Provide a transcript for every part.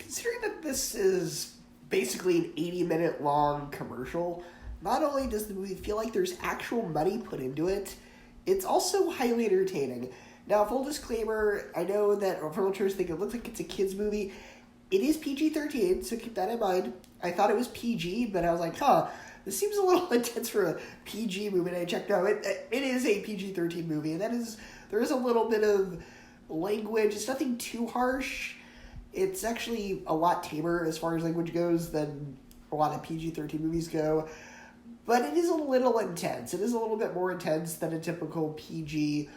considering that this is basically an 80-minute long commercial, not only does the movie feel like there's actual money put into it, it's also highly entertaining. Now, full disclaimer, I know that filmmakers think it looks like it's a kid's movie. It is PG-13, so keep that in mind. I thought it was PG, but I was like, this seems a little intense for a PG movie, and I checked out. It is a PG-13 movie, and there is a little bit of language. It's nothing too harsh. It's actually a lot tamer as far as language goes than a lot of PG-13 movies go. But it is a little intense. It is a little bit more intense than a typical PG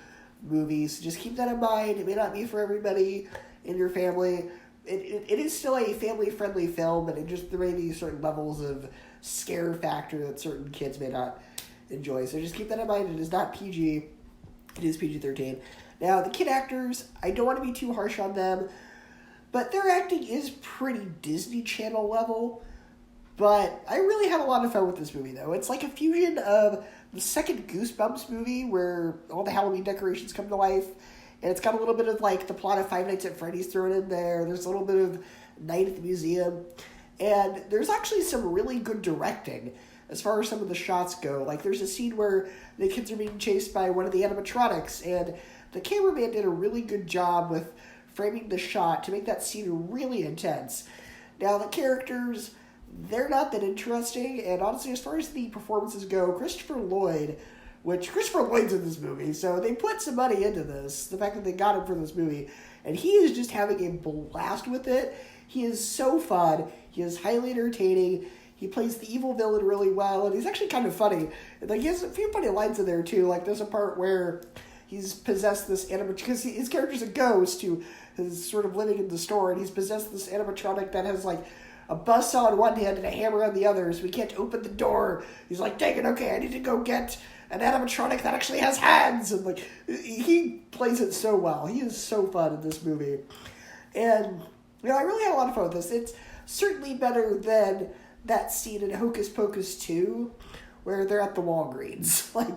movie, so just keep that in mind. It may not be for everybody in your family. It is still a family-friendly film, but there may be certain levels of scare factor that certain kids may not enjoy. So just keep that in mind. It is not PG. It is PG-13. Now, the kid actors, I don't want to be too harsh on them, but their acting is pretty Disney Channel level. But I really had a lot of fun with this movie, though. It's like a fusion of the second Goosebumps movie, where all the Halloween decorations come to life, and it's got a little bit of, like, the plot of Five Nights at Freddy's thrown in there. There's a little bit of Night at the Museum. And there's actually some really good directing as far as some of the shots go. Like, there's a scene where the kids are being chased by one of the animatronics, and the cameraman did a really good job with framing the shot to make that scene really intense. Now, the characters, they're not that interesting, and honestly, as far as the performances go, Christopher Lloyd's in this movie, so they put some money into this, the fact that they got him for this movie, and he is just having a blast with it. He is so fun. He is highly entertaining. He plays the evil villain really well, and he's actually kind of funny. Like, he has a few funny lines in there, too. Like, there's a part where he's possessed this animatronic, because his character's a ghost who is sort of living in the store, and he's possessed this animatronic that has, like, a buzzsaw on one hand and a hammer on the other, so he can't open the door. He's like, dang it, okay, I need to go get an animatronic that actually has hands. And, like, he plays it so well. He is so fun in this movie. And, I really had a lot of fun with this. It's certainly better than that scene in Hocus Pocus 2, where they're at the Walgreens. Like,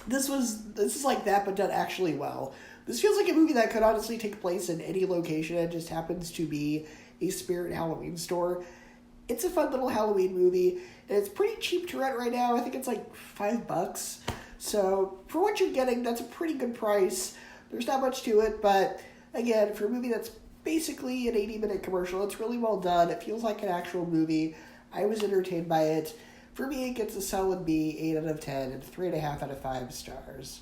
this is like that, but done actually well. This feels like a movie that could honestly take place in any location. It just happens to be a Spirit Halloween store. It's a fun little Halloween movie, and it's pretty cheap to rent right now. I think it's like $5. So for what you're getting, that's a pretty good price. There's not much to it, but again, for a movie that's basically an 80-minute commercial, it's really well done. It feels like an actual movie. I was entertained by it. For me, it gets a solid B, 8 out of 10, and 3.5 out of 5 stars.